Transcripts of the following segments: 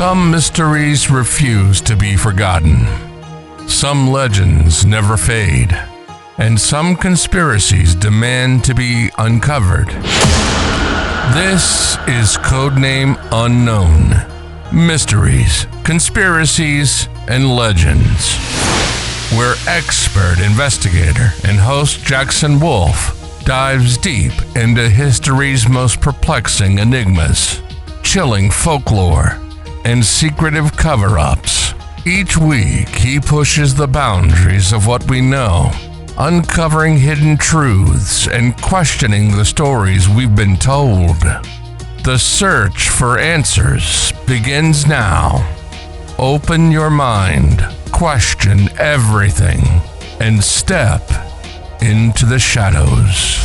Some mysteries refuse to be forgotten. Some legends never fade. And some conspiracies demand to be uncovered. This is Codename Unknown. Mysteries, conspiracies, and legends. Where expert investigator and host Jackson Wolf dives deep into history's most perplexing enigmas, chilling folklore, and secretive cover-ups. Each week, he pushes the boundaries of what we know, uncovering hidden truths and questioning the stories we've been told. The search for answers begins now. Open your mind, question everything, and step into the shadows.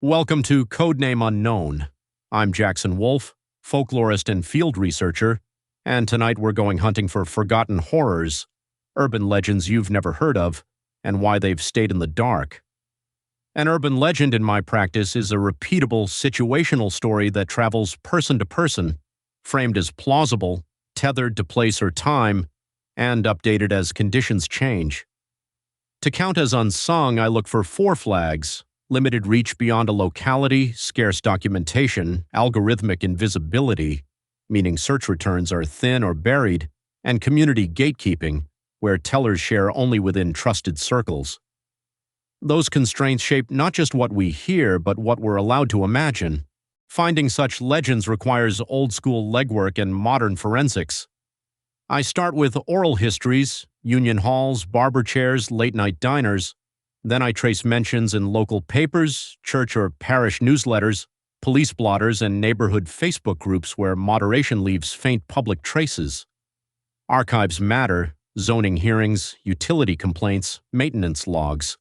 Welcome to Codename Unknown. I'm Jackson Wolf, folklorist and field researcher, and tonight we're going hunting for forgotten horrors, urban legends you've never heard of, and why they've stayed in the dark. An urban legend in my practice is a repeatable situational story that travels person to person, framed as plausible, tethered to place or time, and updated as conditions change. To count as unsung, I look for 4 flags: limited reach beyond a locality, scarce documentation, algorithmic invisibility, meaning search returns are thin or buried, and community gatekeeping, where tellers share only within trusted circles. Those constraints shape not just what we hear, but what we're allowed to imagine. Finding such legends requires old-school legwork and modern forensics. I start with oral histories, union halls, barber chairs, late-night diners. Then I trace mentions in local papers, church or parish newsletters, police blotters, and neighborhood Facebook groups where moderation leaves faint public traces. Archives matter: zoning hearings, utility complaints, maintenance logs.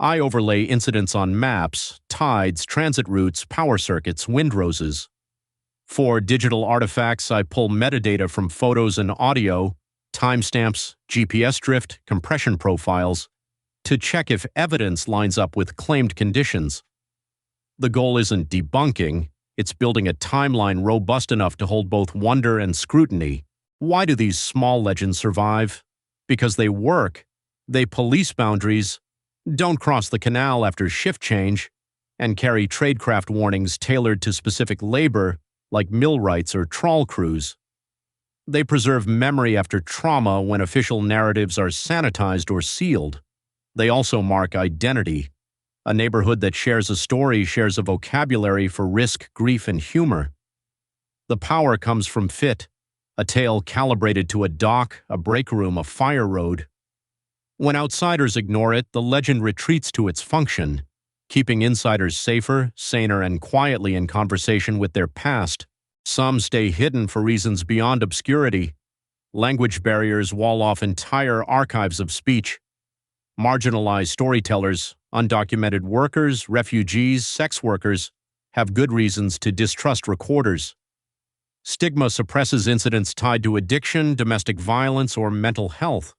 I overlay incidents on maps, tides, transit routes, power circuits, windroses. For digital artifacts, I pull metadata from photos and audio, timestamps, GPS drift, compression profiles, to check if evidence lines up with claimed conditions. The goal isn't debunking, it's building a timeline robust enough to hold both wonder and scrutiny. Why do these small legends survive? Because they work, they police boundaries, don't cross the canal after shift change, and carry tradecraft warnings tailored to specific labor, like millwrights or trawl crews. They preserve memory after trauma when official narratives are sanitized or sealed. They also mark identity. A neighborhood that shares a story shares a vocabulary for risk, grief, and humor. The power comes from fit, a tale calibrated to a dock, a break room, a fire road. When outsiders ignore it, the legend retreats to its function, keeping insiders safer, saner, and quietly in conversation with their past. Some stay hidden for reasons beyond obscurity. Language barriers wall off entire archives of speech. Marginalized storytellers, undocumented workers, refugees, sex workers have good reasons to distrust recorders. Stigma suppresses incidents tied to addiction, domestic violence, or mental health.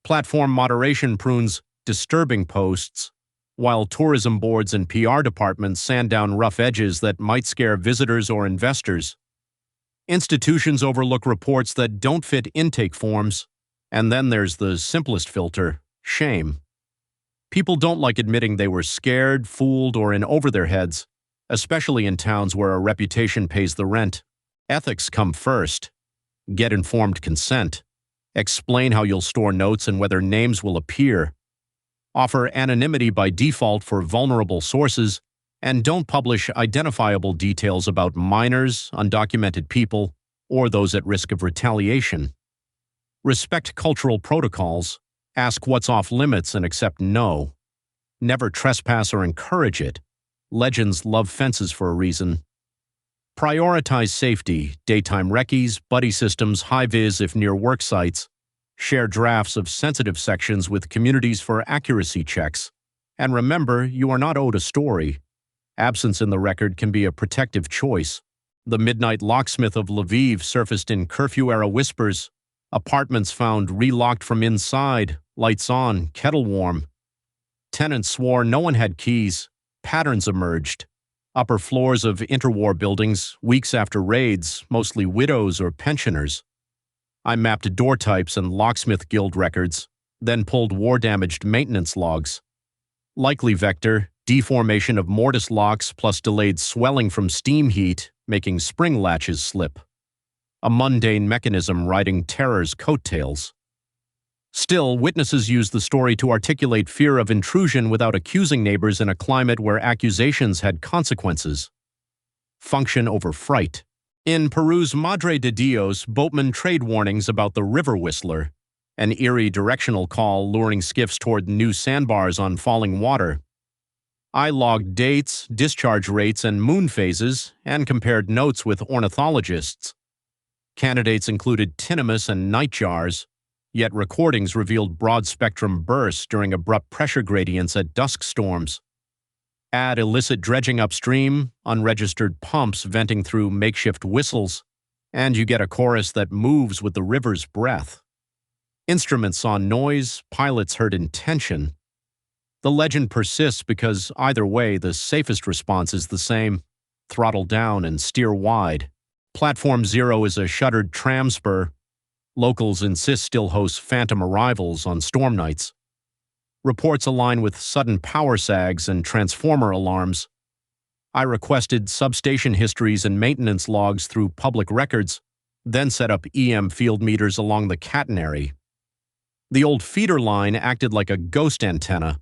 Platform moderation prunes disturbing posts, while tourism boards and PR departments sand down rough edges that might scare visitors or investors. Institutions overlook reports that don't fit intake forms, and then there's the simplest filter: shame. People don't like admitting they were scared, fooled, or in over their heads, especially in towns where a reputation pays the rent. Ethics come first. Get informed consent. Explain how you'll store notes and whether names will appear. Offer anonymity by default for vulnerable sources, and don't publish identifiable details about minors, undocumented people, or those at risk of retaliation. Respect cultural protocols. Ask what's off limits and accept no. Never trespass or encourage it. Legends love fences for a reason. Prioritize safety: daytime recce's, buddy systems, high-vis if near work sites. Share drafts of sensitive sections with communities for accuracy checks. And remember, you are not owed a story. Absence in the record can be a protective choice. The midnight locksmith of Lviv surfaced in curfew-era whispers. Apartments found relocked from inside, lights on, kettle warm. Tenants swore no one had keys. Patterns emerged. Upper floors of interwar buildings, weeks after raids, mostly widows or pensioners. I mapped door types and locksmith guild records, then pulled war-damaged maintenance logs. Likely vector, deformation of mortise locks plus delayed swelling from steam heat, making spring latches slip. A mundane mechanism riding terror's coattails. Still, witnesses use the story to articulate fear of intrusion without accusing neighbors in a climate where accusations had consequences. Function over fright. In Peru's Madre de Dios, boatmen trade warnings about the river whistler, an eerie directional call luring skiffs toward new sandbars on falling water. I logged dates, discharge rates, and moon phases, and compared notes with ornithologists. Candidates included tinnitus and nightjars, yet recordings revealed broad-spectrum bursts during abrupt pressure gradients at dusk storms. Add illicit dredging upstream, unregistered pumps venting through makeshift whistles, and you get a chorus that moves with the river's breath. Instruments saw noise, pilots heard intention. The legend persists because either way, the safest response is the same: throttle down and steer wide. Platform Zero is a shuttered tram spur. Locals insist still hosts phantom arrivals on storm nights. Reports align with sudden power sags and transformer alarms. I requested substation histories and maintenance logs through public records, then set up EM field meters along the catenary. The old feeder line acted like a ghost antenna.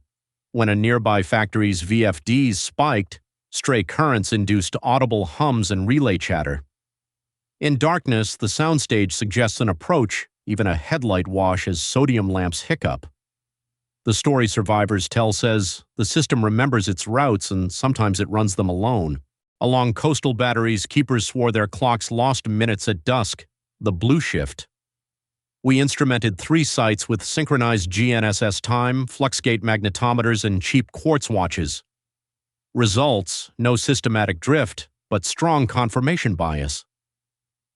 When a nearby factory's VFDs spiked, stray currents induced audible hums and relay chatter. In darkness, the soundstage suggests an approach, even a headlight wash as sodium lamps hiccup. The story survivors tell says the system remembers its routes and sometimes it runs them alone. Along coastal batteries, keepers swore their clocks lost minutes at dusk, the blue shift. We instrumented 3 sites with synchronized GNSS time, fluxgate magnetometers, and cheap quartz watches. Results: no systematic drift, but strong confirmation bias.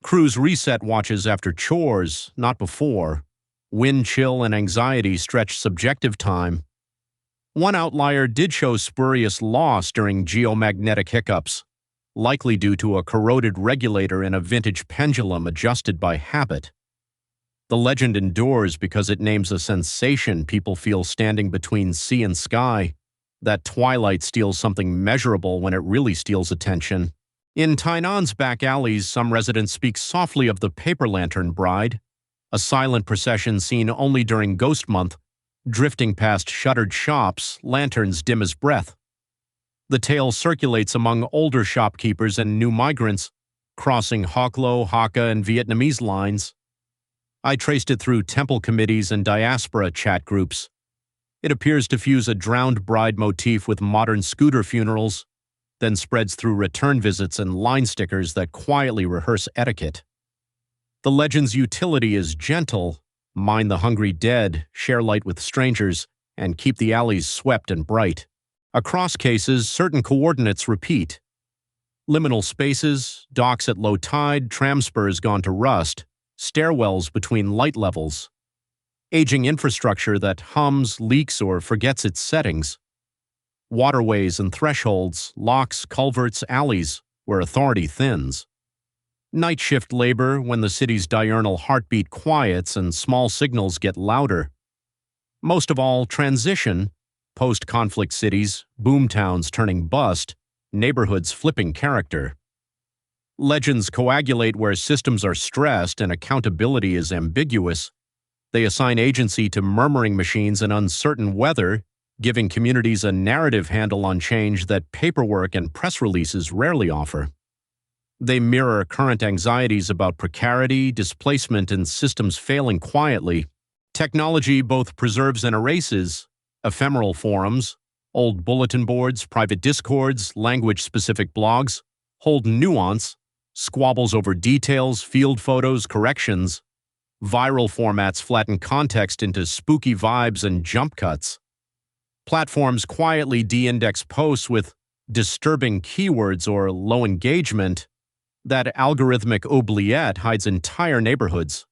Crews reset watches after chores, not before. Wind chill and anxiety stretch subjective time. One outlier did show spurious loss during geomagnetic hiccups, likely due to a corroded regulator in a vintage pendulum adjusted by habit. The legend endures because it names a sensation people feel standing between sea and sky. That twilight steals something measurable when it really steals attention. In Tainan's back alleys, some residents speak softly of the paper lantern bride, a silent procession seen only during Ghost Month, drifting past shuttered shops, lanterns dim as breath. The tale circulates among older shopkeepers and new migrants, crossing Hoklo, Hakka, and Vietnamese lines. I traced it through temple committees and diaspora chat groups. It appears to fuse a drowned bride motif with modern scooter funerals, then spreads through return visits and line stickers that quietly rehearse etiquette. The legend's utility is gentle: mind the hungry dead, share light with strangers, and keep the alleys swept and bright. Across cases, certain coordinates repeat. Liminal spaces, docks at low tide, tram spurs gone to rust, stairwells between light levels. Aging infrastructure that hums, leaks, or forgets its settings. Waterways and thresholds, locks, culverts, alleys, where authority thins. Night shift labor when the city's diurnal heartbeat quiets and small signals get louder. Most of all, transition, post-conflict cities, boomtowns turning bust, neighborhoods flipping character. Legends coagulate where systems are stressed and accountability is ambiguous. They assign agency to murmuring machines in uncertain weather, giving communities a narrative handle on change that paperwork and press releases rarely offer. They mirror current anxieties about precarity, displacement, and systems failing quietly. Technology both preserves and erases. Ephemeral forums, old bulletin boards, private discords, language-specific blogs hold nuance, squabbles over details, field photos, corrections. Viral formats flatten context into spooky vibes and jump cuts. Platforms quietly de-index posts with disturbing keywords or low engagement. That algorithmic oubliette hides entire neighborhoods.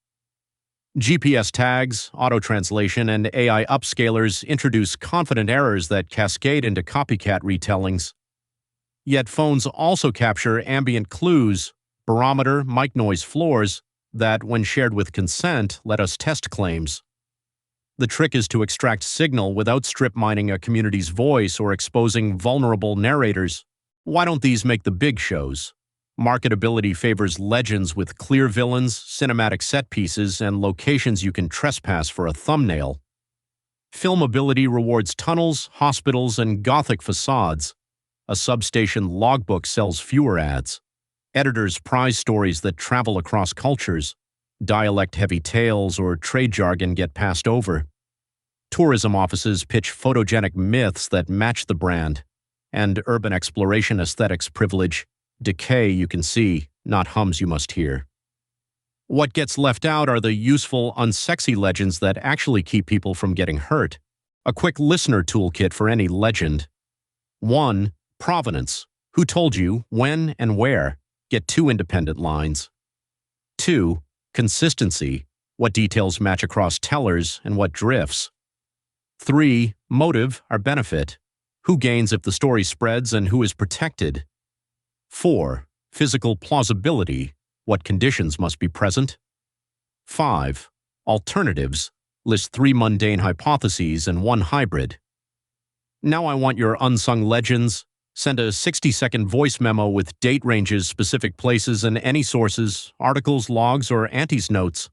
GPS tags, auto-translation, and AI upscalers introduce confident errors that cascade into copycat retellings. Yet phones also capture ambient clues, barometer, mic noise floors, that, when shared with consent, let us test claims. The trick is to extract signal without strip mining a community's voice or exposing vulnerable narrators. Why don't these make the big shows? Marketability favors legends with clear villains, cinematic set pieces, and locations you can trespass for a thumbnail. Filmability rewards tunnels, hospitals, and Gothic facades. A substation logbook sells fewer ads. Editors prize stories that travel across cultures. Dialect-heavy tales or trade jargon get passed over. Tourism offices pitch photogenic myths that match the brand. And urban exploration aesthetics privilege decay you can see, not hums you must hear. What gets left out are the useful, unsexy legends that actually keep people from getting hurt. A quick listener toolkit for any legend. 1. Provenance. Who told you, when, and where? Get 2 independent lines. 2. Consistency. What details match across tellers and what drifts. 3. Motive or benefit. Who gains if the story spreads and who is protected. 4. Physical plausibility. What conditions must be present. 5. Alternatives. List 3 mundane hypotheses and 1 hybrid. Now I want your unsung legends. Send a 60-second voice memo with date ranges, specific places, and any sources, articles, logs, or Auntie's notes.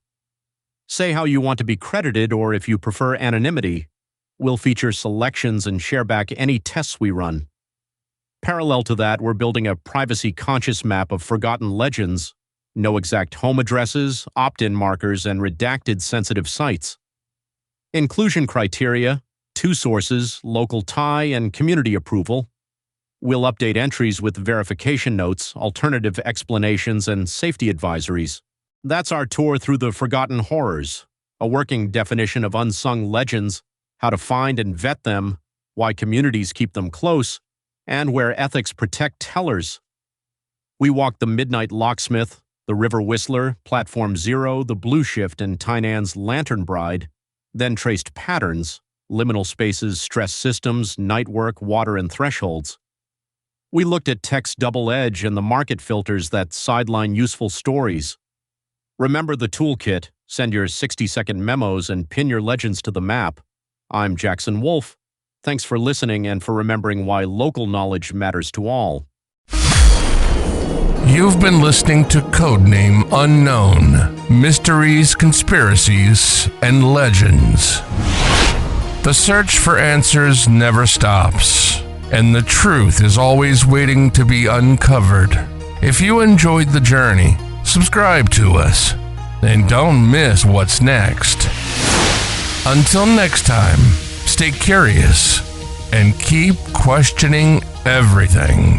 Say how you want to be credited or if you prefer anonymity. We'll feature selections and share back any tests we run. Parallel to that, we're building a privacy-conscious map of forgotten legends, no exact home addresses, opt-in markers, and redacted sensitive sites. Inclusion criteria, 2 sources, local tie, and community approval. We'll update entries with verification notes, alternative explanations, and safety advisories. That's our tour through the forgotten horrors, a working definition of unsung legends, how to find and vet them, why communities keep them close, and where ethics protect tellers. We walked the Midnight Locksmith, the River Whistler, Platform Zero, the Blue Shift, and Tainan's Lantern Bride, then traced patterns, liminal spaces, stress systems, night work, water, and thresholds. We looked at tech's double edge and the market filters that sideline useful stories. Remember the toolkit, send your 60-second memos, and pin your legends to the map. I'm Jackson Wolf. Thanks for listening and for remembering why local knowledge matters to all. You've been listening to Codename Unknown, Mysteries, Conspiracies, and Legends. The search for answers never stops, and the truth is always waiting to be uncovered. If you enjoyed the journey, subscribe to us, and don't miss what's next. Until next time, stay curious and keep questioning everything.